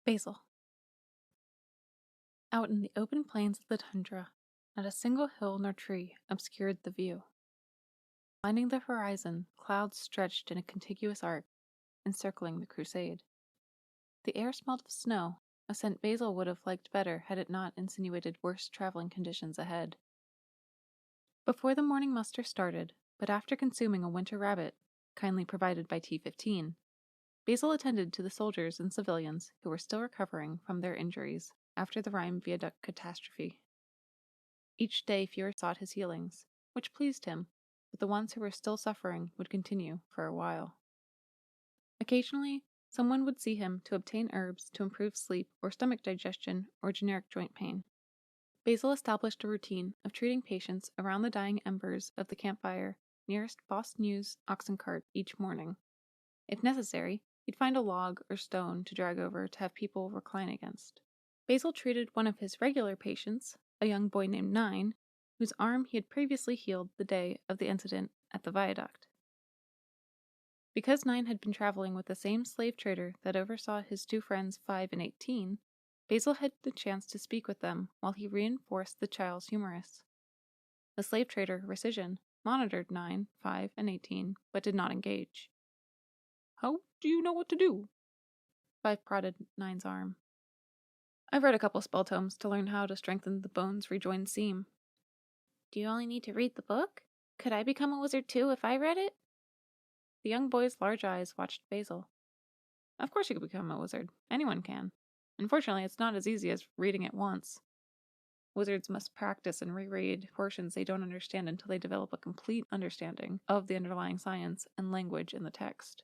Basil. Out in the open plains of the tundra, not a single hill nor tree obscured the view. Lining the horizon, clouds stretched in a contiguous arc, encircling the crusade. The air smelled of snow, a scent Basil would have liked better had it not insinuated worse traveling conditions ahead. Before the morning muster started, but after consuming a winter rabbit, kindly provided by T-15, Basil attended to the soldiers and civilians who were still recovering from their injuries after the Rhine viaduct catastrophe. Each day fewer sought his healings, which pleased him, but the ones who were still suffering would continue for a while. Occasionally, someone would see him to obtain herbs to improve sleep or stomach digestion or generic joint pain. Basil established a routine of treating patients around the dying embers of the campfire nearest Boss News oxen cart each morning. If necessary, he'd find a log or stone to drag over to have people recline against. Basil treated one of his regular patients, a young boy named Nine, whose arm he had previously healed the day of the incident at the viaduct. Because Nine had been traveling with the same slave trader that oversaw his two friends 5 and 18, Basil had the chance to speak with them while he reinforced the child's humerus. The slave trader, Recision, monitored 9, 5, and 18, but did not engage. "How do you know what to do?" 5 prodded Nine's arm. "I've read a couple spell tomes to learn how to strengthen the bone's rejoined seam." "Do you only need to read the book? Could I become a wizard too if I read it?" The young boy's large eyes watched Basil. "Of course you could become a wizard. Anyone can. Unfortunately, it's not as easy as reading it once. Wizards must practice and reread portions they don't understand until they develop a complete understanding of the underlying science and language in the text.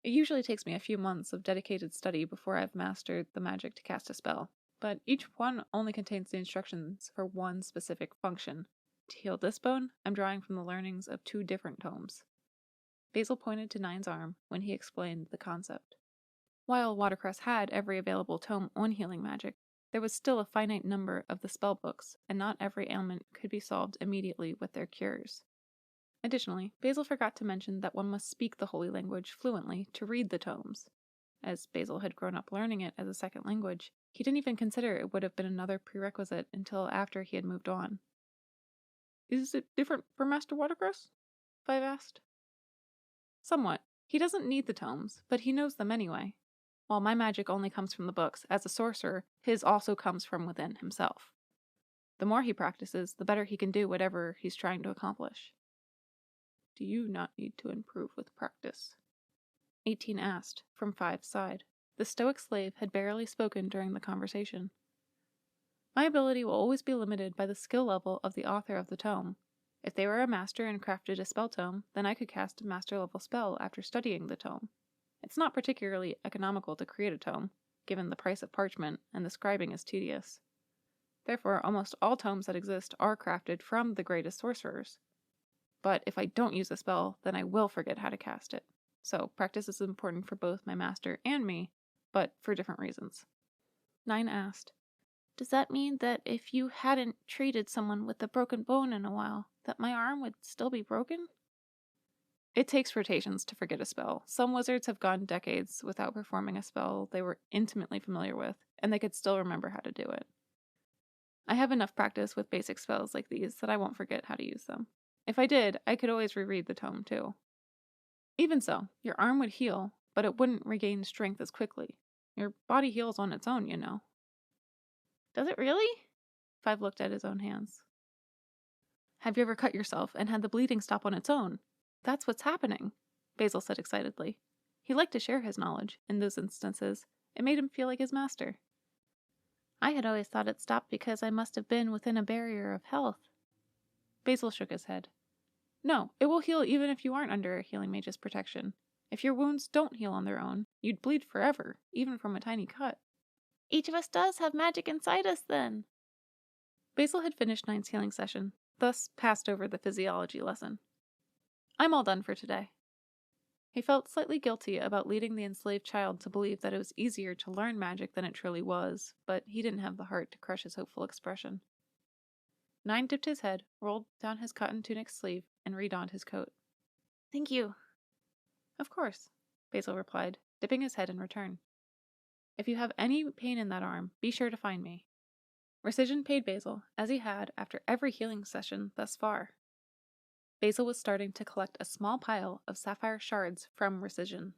It usually takes me a few months of dedicated study before I've mastered the magic to cast a spell, but each one only contains the instructions for one specific function. To heal this bone, I'm drawing from the learnings of 2 different tomes." Basil pointed to Nine's arm when he explained the concept. While Watercress had every available tome on healing magic, there was still a finite number of the spell books, and not every ailment could be solved immediately with their cures. Additionally, Basil forgot to mention that one must speak the holy language fluently to read the tomes. As Basil had grown up learning it as a second language, he didn't even consider it would have been another prerequisite until after he had moved on. "Is it different for Master Watercress?" 5 asked. "Somewhat. He doesn't need the tomes, but he knows them anyway. While my magic only comes from the books, as a sorcerer, his also comes from within himself. The more he practices, the better he can do whatever he's trying to accomplish." "Do you not need to improve with practice?" 18 asked, from 5's side. The stoic slave had barely spoken during the conversation. "My ability will always be limited by the skill level of the author of the tome. If they were a master and crafted a spell tome, then I could cast a master-level spell after studying the tome. It's not particularly economical to create a tome, given the price of parchment, and the scribing is tedious. Therefore, almost all tomes that exist are crafted from the greatest sorcerers. But if I don't use a spell, then I will forget how to cast it. So practice is important for both my master and me, but for different reasons." 9 asked, "Does that mean that if you hadn't treated someone with a broken bone in a while, that my arm would still be broken?" "It takes rotations to forget a spell. Some wizards have gone decades without performing a spell they were intimately familiar with, and they could still remember how to do it. I have enough practice with basic spells like these that I won't forget how to use them. If I did, I could always reread the tome too. Even so, your arm would heal, but it wouldn't regain strength as quickly. Your body heals on its own, you know." "Does it really?" 5 looked at his own hands. "Have you ever cut yourself and had the bleeding stop on its own? That's what's happening," Basil said excitedly. He liked to share his knowledge in those instances. It made him feel like his master. "I had always thought it stopped because I must have been within a barrier of health." Basil shook his head. "No, it will heal even if you aren't under a healing mage's protection. If your wounds don't heal on their own, you'd bleed forever, even from a tiny cut." "Each of us does have magic inside us, then." Basil had finished Nine's healing session, thus passed over the physiology lesson. "I'm all done for today." He felt slightly guilty about leading the enslaved child to believe that it was easier to learn magic than it truly was, but he didn't have the heart to crush his hopeful expression. 9 dipped his head, rolled down his cotton tunic sleeve, and redonned his coat. "Thank you." "Of course," Basil replied, dipping his head in return. If you have any pain in that arm, be sure to find me. Recision paid Basil, as he had after every healing session thus far. Basil was starting to collect a small pile of sapphire shards from Recision.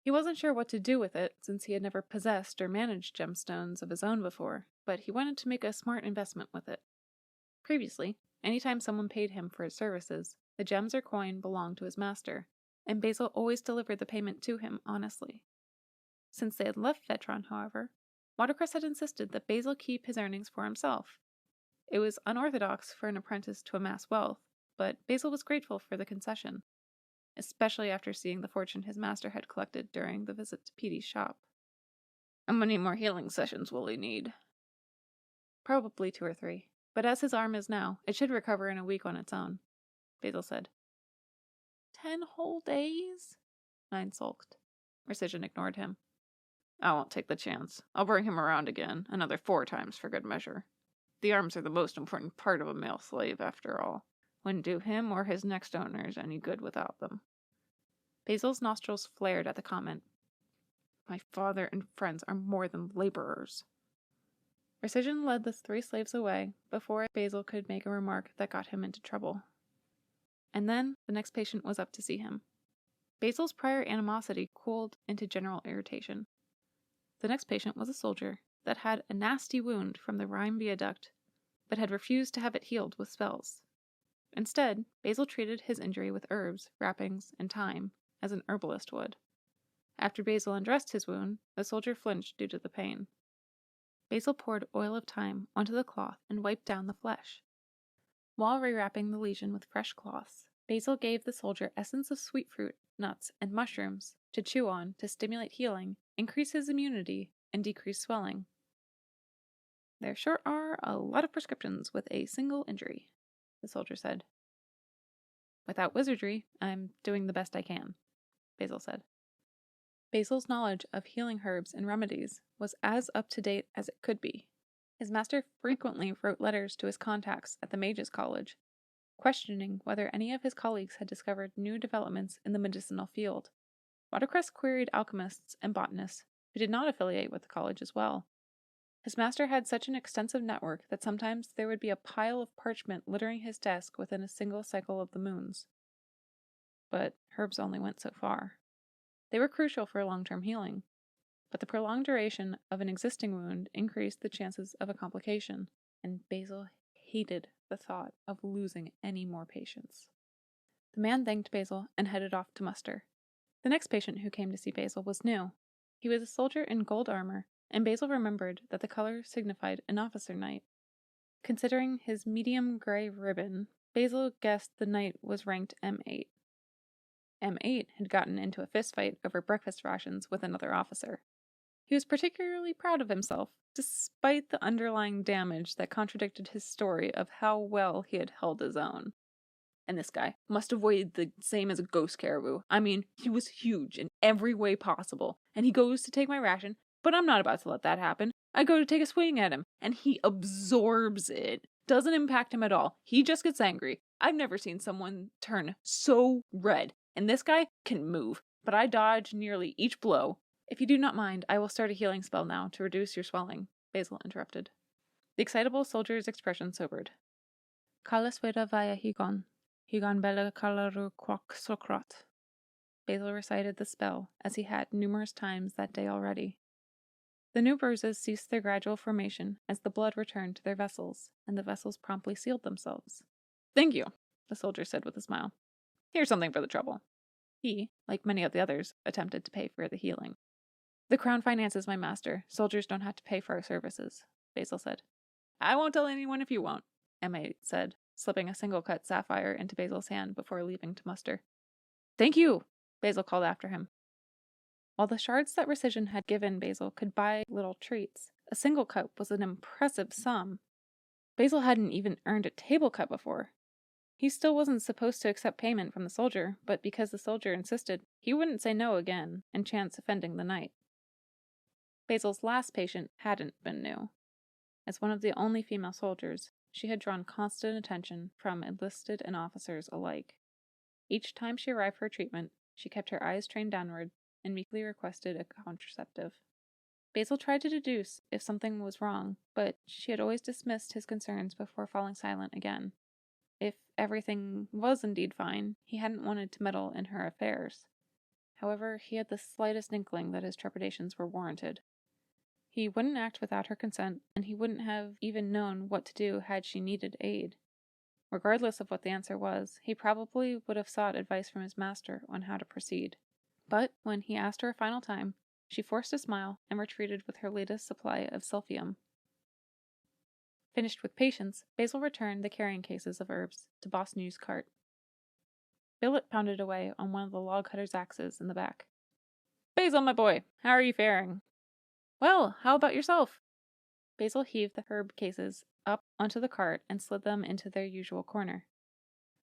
He wasn't sure what to do with it, since he had never possessed or managed gemstones of his own before, but he wanted to make a smart investment with it. Previously, anytime someone paid him for his services, the gems or coin belonged to his master, and Basil always delivered the payment to him honestly. Since they had left Vetron, however, Watercress had insisted that Basil keep his earnings for himself. It was unorthodox for an apprentice to amass wealth, but Basil was grateful for the concession, especially after seeing the fortune his master had collected during the visit to Petey's shop. How many more healing sessions will he need? Probably 2 or 3, but as his arm is now, it should recover in a week on its own, Basil said. 10 whole days? Nine sulked. Recision ignored him. I won't take the chance. I'll bring him around again, another 4 times for good measure. The arms are the most important part of a male slave, after all. Wouldn't do him or his next owners any good without them. Basil's nostrils flared at the comment. My father and friends are more than laborers. Recision led the 3 slaves away before Basil could make a remark that got him into trouble. And then the next patient was up to see him. Basil's prior animosity cooled into general irritation. The next patient was a soldier that had a nasty wound from the Rhine viaduct, but had refused to have it healed with spells. Instead, Basil treated his injury with herbs, wrappings, and thyme, as an herbalist would. After Basil undressed his wound, the soldier flinched due to the pain. Basil poured oil of thyme onto the cloth and wiped down the flesh. While rewrapping the lesion with fresh cloths, Basil gave the soldier essence of sweet fruit, nuts, and mushrooms to chew on to stimulate healing, increase his immunity, and decrease swelling. There sure are a lot of prescriptions with a single injury, the soldier said. Without wizardry, I'm doing the best I can, Basil said. Basil's knowledge of healing herbs and remedies was as up-to-date as it could be. His master frequently wrote letters to his contacts at the Mages College, questioning whether any of his colleagues had discovered new developments in the medicinal field. Watercress queried alchemists and botanists who did not affiliate with the college as well. His master had such an extensive network that sometimes there would be a pile of parchment littering his desk within a single cycle of the moons. But herbs only went so far. They were crucial for long-term healing, but the prolonged duration of an existing wound increased the chances of a complication, and Basil hated the thought of losing any more patients. The man thanked Basil and headed off to muster. The next patient who came to see Basil was new. He was a soldier in gold armor, and Basil remembered that the color signified an officer knight. Considering his medium gray ribbon, Basil guessed the knight was ranked M8. M8 had gotten into a fistfight over breakfast rations with another officer. He was particularly proud of himself, despite the underlying damage that contradicted his story of how well he had held his own. And this guy must have weighed the same as a ghost caribou. I mean, he was huge in every way possible, and he goes to take my ration, but I'm not about to let that happen. I go to take a swing at him, and he absorbs it. Doesn't impact him at all. He just gets angry. I've never seen someone turn so red, and this guy can move, but I dodge nearly each blow. If you do not mind, I will start a healing spell now to reduce your swelling, Basil interrupted. The excitable soldier's expression sobered. Kalas veda via Higon. Higon bella kalaru quoc socrot. Basil recited the spell, as he had numerous times that day already. The new bruises ceased their gradual formation as the blood returned to their vessels, and the vessels promptly sealed themselves. Thank you, the soldier said with a smile. Here's something for the trouble. He, like many of the others, attempted to pay for the healing. The crown finances my master. Soldiers don't have to pay for our services, Basil said. I won't tell anyone if you won't, M8 said, slipping a single-cut sapphire into Basil's hand before leaving to muster. Thank you, Basil called after him. While the shards that Recision had given Basil could buy little treats, a single cut was an impressive sum. Basil hadn't even earned a table cut before. He still wasn't supposed to accept payment from the soldier, but because the soldier insisted, he wouldn't say no again and chance offending the knight. Basil's last patient hadn't been new. As one of the only female soldiers, she had drawn constant attention from enlisted and officers alike. Each time she arrived for treatment, she kept her eyes trained downward and meekly requested a contraceptive. Basil tried to deduce if something was wrong, but she had always dismissed his concerns before falling silent again. If everything was indeed fine, he hadn't wanted to meddle in her affairs. However, he had the slightest inkling that his trepidations were warranted. He wouldn't act without her consent, and he wouldn't have even known what to do had she needed aid. Regardless of what the answer was, he probably would have sought advice from his master on how to proceed. But when he asked her a final time, she forced a smile and retreated with her latest supply of sulfium. Finished with patience, Basil returned the carrying cases of herbs to Boss New's cart. Billet pounded away on one of the log cutter's axes in the back. "Basil, my boy, how are you faring?" "Well, how about yourself?" Basil heaved the herb cases up onto the cart and slid them into their usual corner.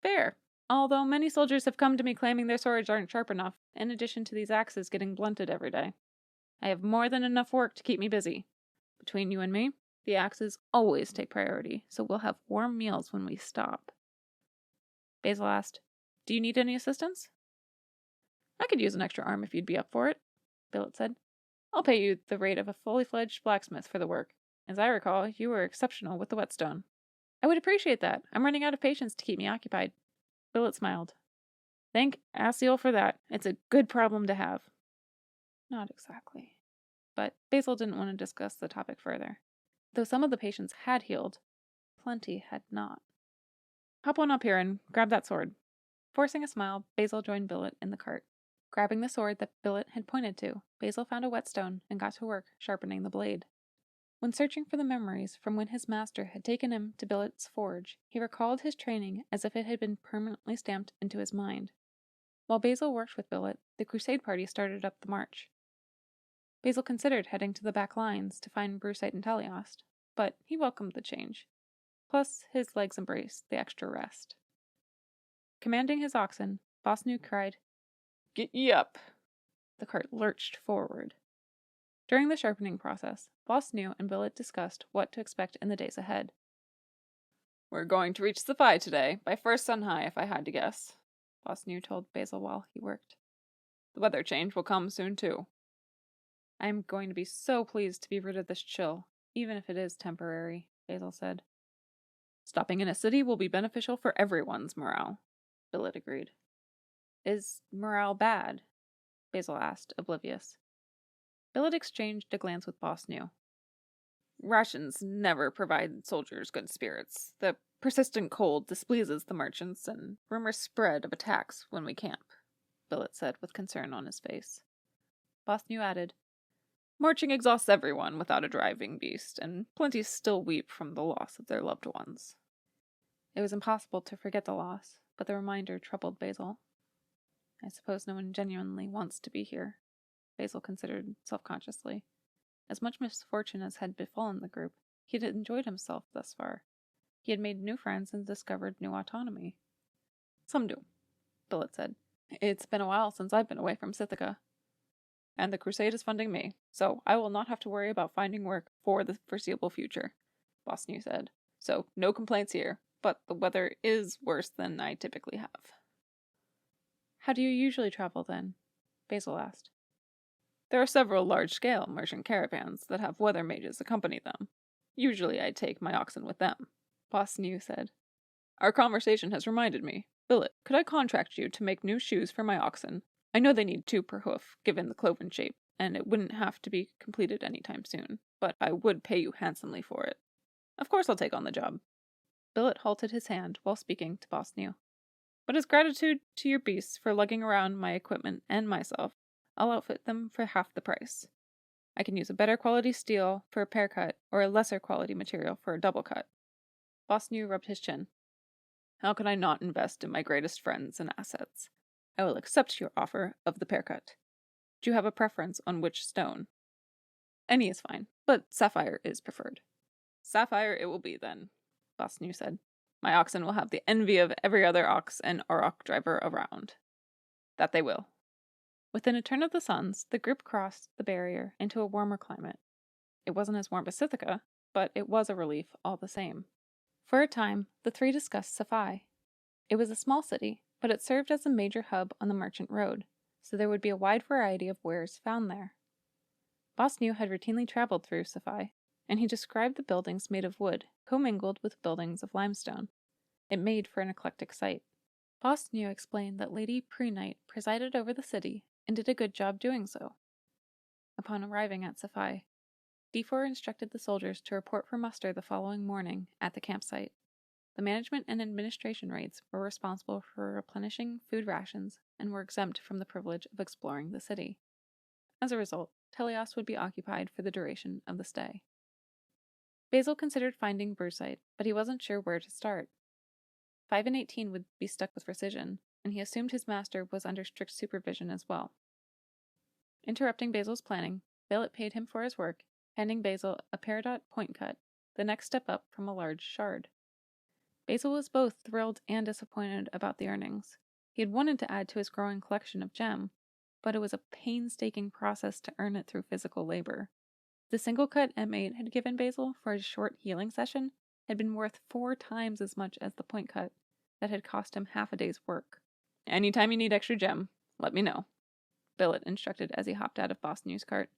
"Fair, although many soldiers have come to me claiming their swords aren't sharp enough, in addition to these axes getting blunted every day. I have more than enough work to keep me busy. Between you and me, the axes always take priority, so we'll have warm meals when we stop." Basil asked, "Do you need any assistance?" "I could use an extra arm if you'd be up for it," Billet said. "I'll pay you the rate of a fully fledged blacksmith for the work. As I recall, you were exceptional with the whetstone." "I would appreciate that. I'm running out of patience to keep me occupied." Billet smiled. "Thank Basil for that. It's a good problem to have." Not exactly. But Basil didn't want to discuss the topic further. Though some of the patients had healed, plenty had not. "Hop on up here and grab that sword." Forcing a smile, Basil joined Billet in the cart. Grabbing the sword that Billet had pointed to, Basil found a whetstone and got to work sharpening the blade. When searching for the memories from when his master had taken him to Billet's forge, he recalled his training as if it had been permanently stamped into his mind. While Basil worked with Billet, the crusade party started up the march. Basil considered heading to the back lines to find Brusite and Taliost, but he welcomed the change. Plus, his legs embraced the extra rest. Commanding his oxen, Boss New cried, "Get ye up!" The cart lurched forward. During the sharpening process, Boss New and Billet discussed what to expect in the days ahead. "We're going to reach Safai today, by first sun high if I had to guess," Boss New told Basil while he worked. "The weather change will come soon too." "I'm going to be so pleased to be rid of this chill, even if it is temporary," Basil said. "Stopping in a city will be beneficial for everyone's morale," Billet agreed. "Is morale bad?" Basil asked, oblivious. Billet exchanged a glance with Boss New. "Rations never provide soldiers good spirits. The persistent cold displeases the merchants, and rumors spread of attacks when we camp," Billet said with concern on his face. Boss New added, "Marching exhausts everyone without a driving beast, and plenty still weep from the loss of their loved ones." It was impossible to forget the loss, but the reminder troubled Basil. "I suppose no one genuinely wants to be here," Basil considered self-consciously. As much misfortune as had befallen the group, he had enjoyed himself thus far. He had made new friends and discovered new autonomy. "Some do," Billet said. "It's been a while since I've been away from Sithica. And the crusade is funding me, so I will not have to worry about finding work for the foreseeable future," Boss New said. "So no complaints here, but the weather is worse than I typically have." "How do you usually travel, then?" Basil asked. "There are several large-scale merchant caravans that have weather mages accompany them. Usually I take my oxen with them," Boss New said. "Our conversation has reminded me. Billet, could I contract you to make new shoes for my oxen? I know they need 2 per hoof, given the cloven shape, and it wouldn't have to be completed anytime soon, but I would pay you handsomely for it." "Of course I'll take on the job." Billet halted his hand while speaking to Boss New. "But as gratitude to your beasts for lugging around my equipment and myself, I'll outfit them for half the price. I can use a better quality steel for a pair cut or a lesser quality material for a double cut." Boss New rubbed his chin. "How can I not invest in my greatest friends and assets? I will accept your offer of the pair cut. Do you have a preference on which stone?" "Any is fine, but sapphire is preferred." "Sapphire it will be, then," Boss New said. "My oxen will have the envy of every other ox and auroch driver around." "That they will." Within a turn of the suns, the group crossed the barrier into a warmer climate. It wasn't as warm as Sithica, but it was a relief all the same. For a time, the three discussed Safai. It was a small city, but it served as a major hub on the merchant road, so there would be a wide variety of wares found there. Bosnu had routinely traveled through Safai, and he described the buildings made of wood, commingled with buildings of limestone. It made for an eclectic sight. Bosnu explained that Lady Prenite presided over the city and did a good job doing so. Upon arriving at Safai, D4 instructed the soldiers to report for muster the following morning at the campsite. The management and administration rates were responsible for replenishing food rations and were exempt from the privilege of exploring the city. As a result, Telios would be occupied for the duration of the stay. Basil considered finding Brucite, but he wasn't sure where to start. 5 and 18 would be stuck with precision, and he assumed his master was under strict supervision as well. Interrupting Basil's planning, Billet paid him for his work, handing Basil a peridot point cut, the next step up from a large shard. Basil was both thrilled and disappointed about the earnings. He had wanted to add to his growing collection of gem, but it was a painstaking process to earn it through physical labor. The single cut M8 had given Basil for his short healing session had been worth 4 times as much as the point cut that had cost him half a day's work. "Anytime you need extra gem, let me know," Billet instructed as he hopped out of Bosnu's cart.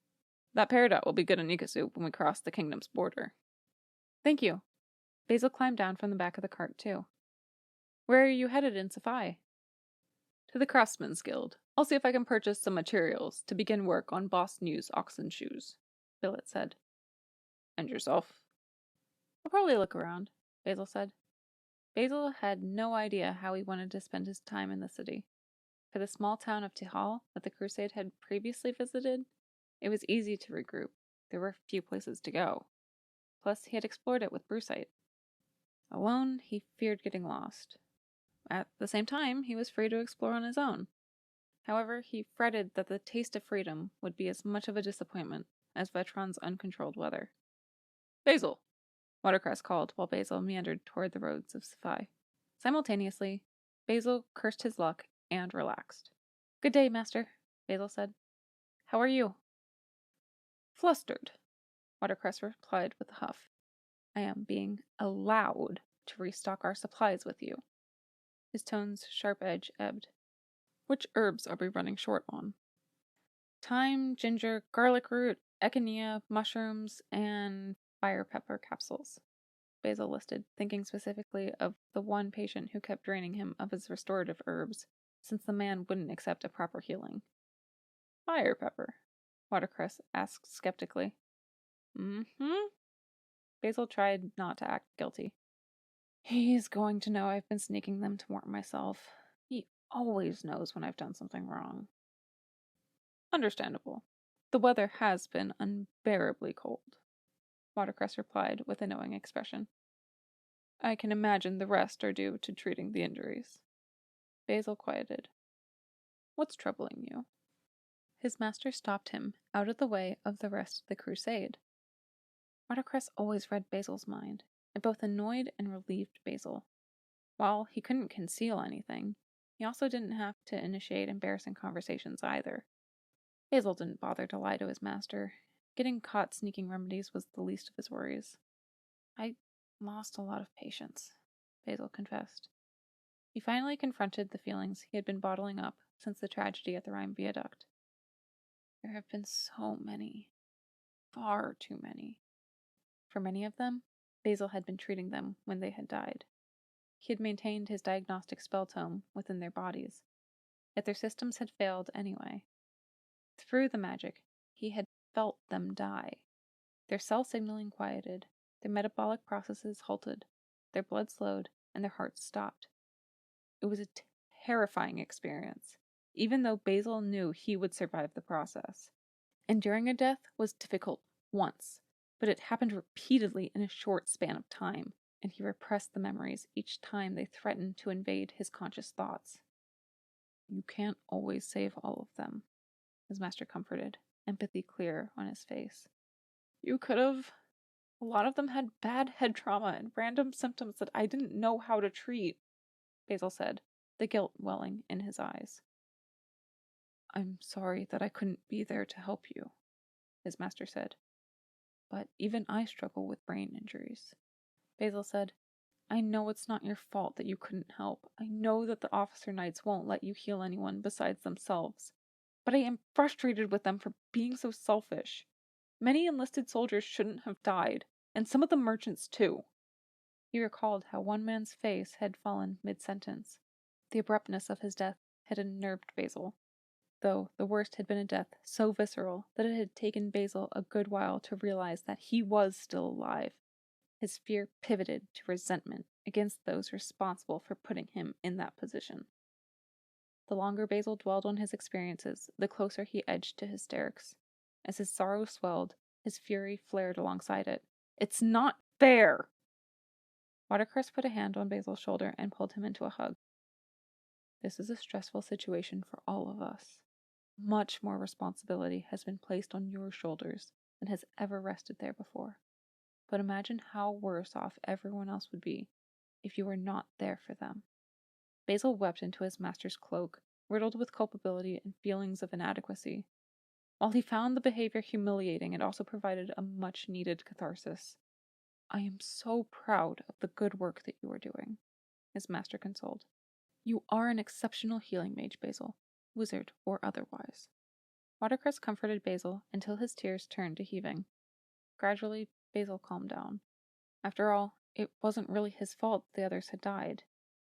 "That peridot will be good on Ikasu when we cross the kingdom's border." "Thank you." Basil climbed down from the back of the cart, too. "Where are you headed in Safai?" "To the Craftsman's Guild. I'll see if I can purchase some materials to begin work on Bosnu's oxen shoes," Billet said. "And yourself?" "I'll probably look around," Basil said. Basil had no idea how he wanted to spend his time in the city. For the small town of Tihal that the Crusade had previously visited, it was easy to regroup. There were few places to go. Plus, he had explored it with Brucite. Alone, he feared getting lost. At the same time, he was free to explore on his own. However, he fretted that the taste of freedom would be as much of a disappointment as Vetron's uncontrolled weather. "Basil!" Watercress called while Basil meandered toward the roads of Safai. Simultaneously, Basil cursed his luck and relaxed. "Good day, master," Basil said. "How are you?" "Flustered," Watercress replied with a huff. "I am being allowed to restock our supplies with you." His tone's sharp edge ebbed. "Which herbs are we running short on?" "Thyme, ginger, garlic root, echinacea, mushrooms, and fire pepper capsules," Basil listed, thinking specifically of the one patient who kept draining him of his restorative herbs, since the man wouldn't accept a proper healing. "Fire pepper?" Watercress asked skeptically. "Mm-hmm." Basil tried not to act guilty. "He's going to know I've been sneaking them to warm myself. He always knows when I've done something wrong." "Understandable. The weather has been unbearably cold," Watercress replied with a knowing expression. "I can imagine the rest are due to treating the injuries." Basil quieted. "What's troubling you?" His master stopped him out of the way of the rest of the crusade. Watercress always read Basil's mind. It both annoyed and relieved Basil. While he couldn't conceal anything, he also didn't have to initiate embarrassing conversations either. Basil didn't bother to lie to his master. Getting caught sneaking remedies was the least of his worries. "I lost a lot of patience," Basil confessed. He finally confronted the feelings he had been bottling up since the tragedy at the Rhine Viaduct. "There have been so many. Far too many." For many of them, Basil had been treating them when they had died. He had maintained his diagnostic spell tome within their bodies, yet their systems had failed anyway. Through the magic, he had felt them die. Their cell signaling quieted, their metabolic processes halted, their blood slowed, and their hearts stopped. It was a terrifying experience, even though Basil knew he would survive the process. Enduring a death was difficult once, but it happened repeatedly in a short span of time, and he repressed the memories each time they threatened to invade his conscious thoughts. "You can't always save all of them," his master comforted, empathy clear on his face. "You could have. A lot of them had bad head trauma and random symptoms that I didn't know how to treat," Basil said, the guilt welling in his eyes. "I'm sorry that I couldn't be there to help you," his master said. "But even I struggle with brain injuries." Basil said, "I know it's not your fault that you couldn't help. I know that the officer knights won't let you heal anyone besides themselves. But I am frustrated with them for being so selfish. Many enlisted soldiers shouldn't have died, and some of the merchants too. He recalled how one man's face had fallen mid-sentence. The abruptness of his death had unnerved Basil, though the worst had been a death so visceral that it had taken Basil a good while to realize that he was still alive. His fear pivoted to resentment against those responsible for putting him in that position. The longer Basil dwelled on his experiences, the closer he edged to hysterics. As his sorrow swelled, his fury flared alongside it. "It's not fair!" Watercress put a hand on Basil's shoulder and pulled him into a hug. "This is a stressful situation for all of us. Much more responsibility has been placed on your shoulders than has ever rested there before. But imagine how worse off everyone else would be if you were not there for them." Basil wept into his master's cloak, riddled with culpability and feelings of inadequacy. While he found the behavior humiliating, it also provided a much-needed catharsis. "I am so proud of the good work that you are doing," his master consoled. "You are an exceptional healing mage, Basil, wizard or otherwise." Watercress comforted Basil until his tears turned to heaving. Gradually, Basil calmed down. After all, it wasn't really his fault the others had died.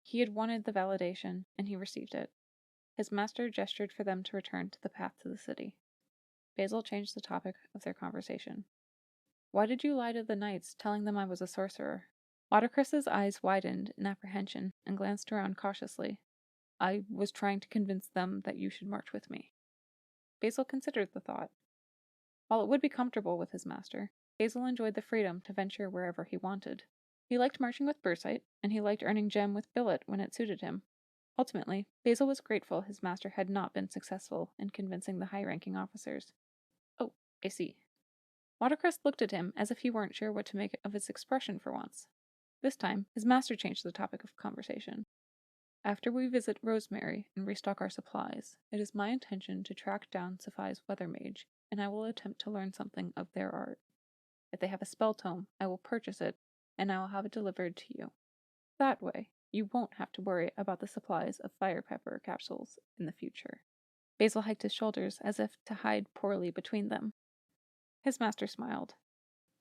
He had wanted the validation, and he received it. His master gestured for them to return to the path to the city. Basil changed the topic of their conversation. "Why did you lie to the knights, telling them I was a sorcerer?" Watercress's eyes widened in apprehension and glanced around cautiously. "I was trying to convince them that you should march with me." Basil considered the thought. While it would be comfortable with his master, Basil enjoyed the freedom to venture wherever he wanted. He liked marching with Bursight, and he liked earning gem with Billet when it suited him. Ultimately, Basil was grateful his master had not been successful in convincing the high-ranking officers. "Oh, I see." Watercress looked at him as if he weren't sure what to make of his expression for once. This time, his master changed the topic of conversation. "After we visit Rosemary and restock our supplies, it is my intention to track down Sapphi's weather mage, and I will attempt to learn something of their art. If they have a spell tome, I will purchase it, and I will have it delivered to you. That way, you won't have to worry about the supplies of fire pepper capsules in the future." Basil hiked his shoulders as if to hide poorly between them. His master smiled.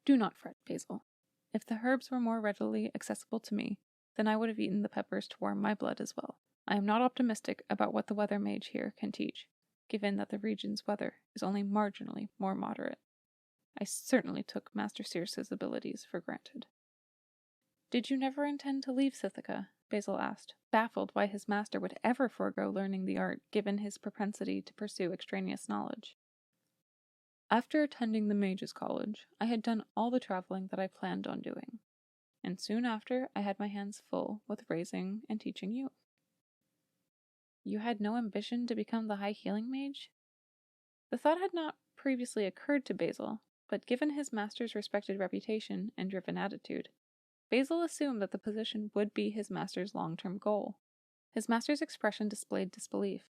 "Do not fret, Basil. If the herbs were more readily accessible to me, then I would have eaten the peppers to warm my blood as well. I am not optimistic about what the weather mage here can teach, given that the region's weather is only marginally more moderate. I certainly took Master Circe's abilities for granted." "Did you never intend to leave Sithica?" Basil asked, baffled why his master would ever forego learning the art given his propensity to pursue extraneous knowledge. "After attending the Mages' College, I had done all the traveling that I planned on doing, and soon after I had my hands full with raising and teaching you." "You had no ambition to become the High Healing Mage?" The thought had not previously occurred to Basil, but given his master's respected reputation and driven attitude, Basil assumed that the position would be his master's long-term goal. His master's expression displayed disbelief.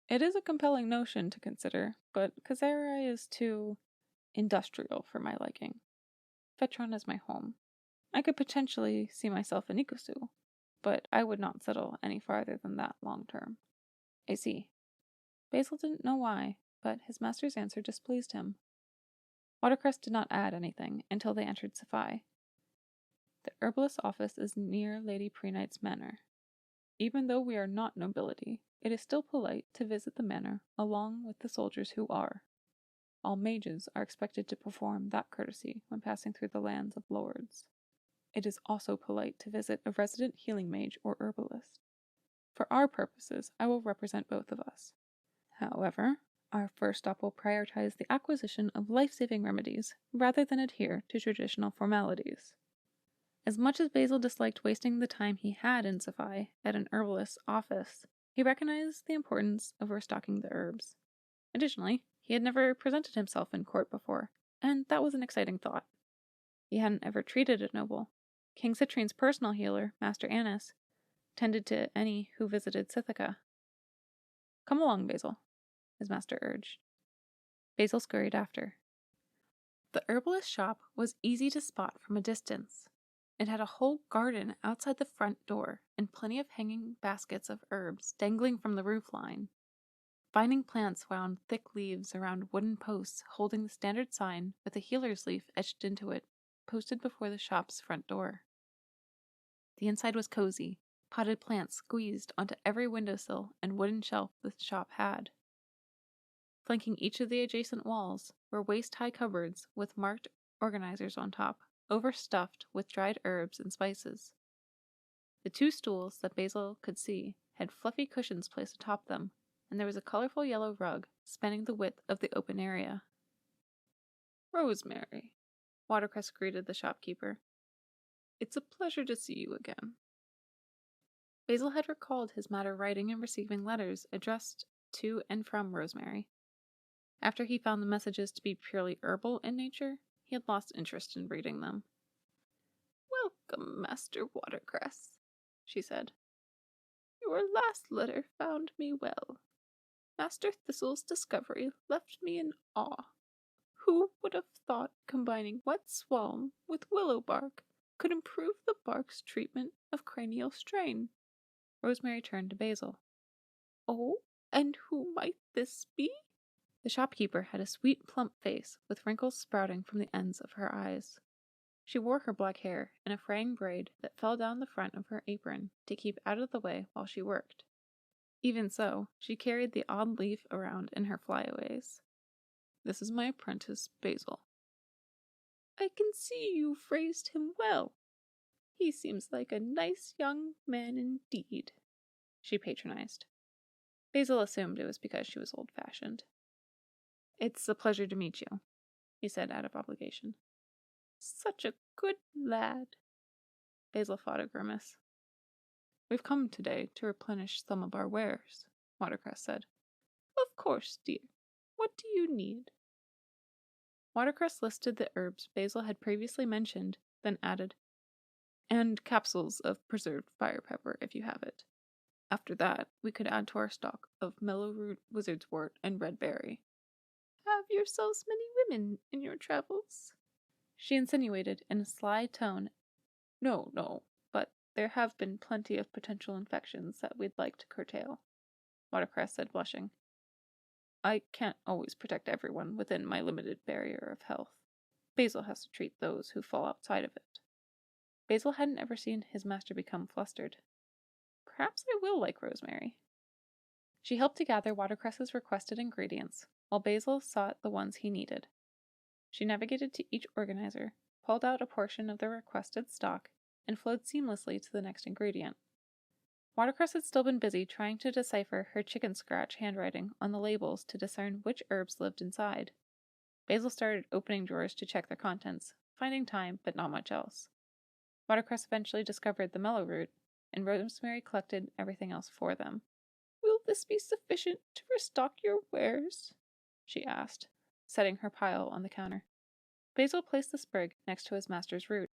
"It is a compelling notion to consider, but Coserai is too industrial for my liking. Vetron is my home. I could potentially see myself in Ikusu, but I would not settle any farther than that long-term." "I see." Basil didn't know why, but his master's answer displeased him. Watercress did not add anything until they entered Sapphire. "The herbalist's office is near Lady Prenight's manor. Even though we are not nobility, it is still polite to visit the manor along with the soldiers who are. All mages are expected to perform that courtesy when passing through the lands of lords. It is also polite to visit a resident healing mage or herbalist. For our purposes, I will represent both of us. However, our first stop will prioritize the acquisition of life-saving remedies rather than adhere to traditional formalities." As much as Basil disliked wasting the time he had in Sapphire at an herbalist's office, he recognized the importance of restocking the herbs. Additionally, he had never presented himself in court before, and that was an exciting thought. He hadn't ever treated a noble. King Citrine's personal healer, Master Annis, tended to any who visited Sithica. "Come along, Basil," his master urged. Basil scurried after. The herbalist shop was easy to spot from a distance. It had a whole garden outside the front door and plenty of hanging baskets of herbs dangling from the roof line. Finding plants wound thick leaves around wooden posts holding the standard sign with a healer's leaf etched into it, posted before the shop's front door. The inside was cozy, potted plants squeezed onto every windowsill and wooden shelf the shop had. Flanking each of the adjacent walls were waist-high cupboards with marked organizers on top, overstuffed with dried herbs and spices. The 2 stools that Basil could see had fluffy cushions placed atop them, and there was a colorful yellow rug spanning the width of the open area. "Rosemary," Watercress greeted the shopkeeper. "It's a pleasure to see you again." Basil had recalled his matter writing and receiving letters addressed to and from Rosemary. After he found the messages to be purely herbal in nature, he had lost interest in reading them. "Welcome, Master Watercress," she said. "Your last letter found me well. Master Thistle's discovery left me in awe. Who would have thought combining wet swalm with willow bark could improve the bark's treatment of cranial strain?" Rosemary turned to Basil. "Oh, and who might this be?" The shopkeeper had a sweet, plump face with wrinkles sprouting from the ends of her eyes. She wore her black hair in a fraying braid that fell down the front of her apron to keep out of the way while she worked. Even so, she carried the odd leaf around in her flyaways. "This is my apprentice, Basil." "I can see you've raised him well. He seems like a nice young man indeed," she patronized. Basil assumed it was because she was old-fashioned. "It's a pleasure to meet you," he said out of obligation. "Such a good lad." Basil fought a grimace. "We've come today to replenish some of our wares," Watercress said. "Of course, dear. What do you need?" Watercress listed the herbs Basil had previously mentioned, then added, "And capsules of preserved fire pepper, if you have it. After that, we could add to our stock of mellow root, wizard's wort, and red berry." "Have yourselves many women in your travels?" she insinuated in a sly tone. No, but there have been plenty of potential infections that we'd like to curtail," Watercress said, blushing. "I can't always protect everyone within my limited barrier of health. Basil has to treat those who fall outside of it." Basil hadn't ever seen his master become flustered. Perhaps I will like Rosemary. She helped to gather Watercress's requested ingredients, while Basil sought the ones he needed. She navigated to each organizer, pulled out a portion of the requested stock, and flowed seamlessly to the next ingredient. Watercress had still been busy trying to decipher her chicken scratch handwriting on the labels to discern which herbs lived inside. Basil started opening drawers to check their contents, finding time but not much else. Watercress eventually discovered the mellow root, and Rosemary collected everything else for them. "Will this be sufficient to restock your wares?" she asked, setting her pile on the counter. Basil placed the sprig next to his master's root.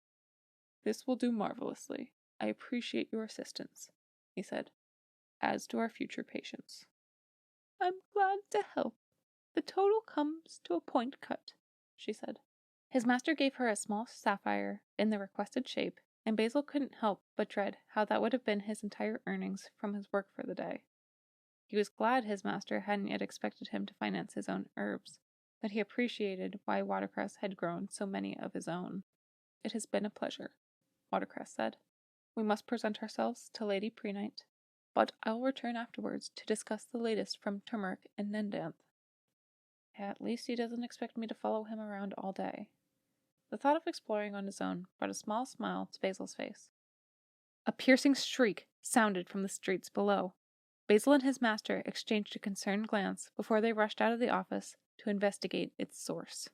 "This will do marvelously. I appreciate your assistance," he said, "as do our future patients." "I'm glad to help. The total comes to a point cut," she said. His master gave her a small sapphire in the requested shape, and Basil couldn't help but dread how that would have been his entire earnings from his work for the day. He was glad his master hadn't yet expected him to finance his own herbs, but he appreciated why Watercress had grown so many of his own. "It has been a pleasure," Watercress said. "We must present ourselves to Lady Prenite, but I'll return afterwards to discuss the latest from Turmeric and Nendanth." At least he doesn't expect me to follow him around all day. The thought of exploring on his own brought a small smile to Basil's face. A piercing shriek sounded from the streets below. Basil and his master exchanged a concerned glance before they rushed out of the office to investigate its source.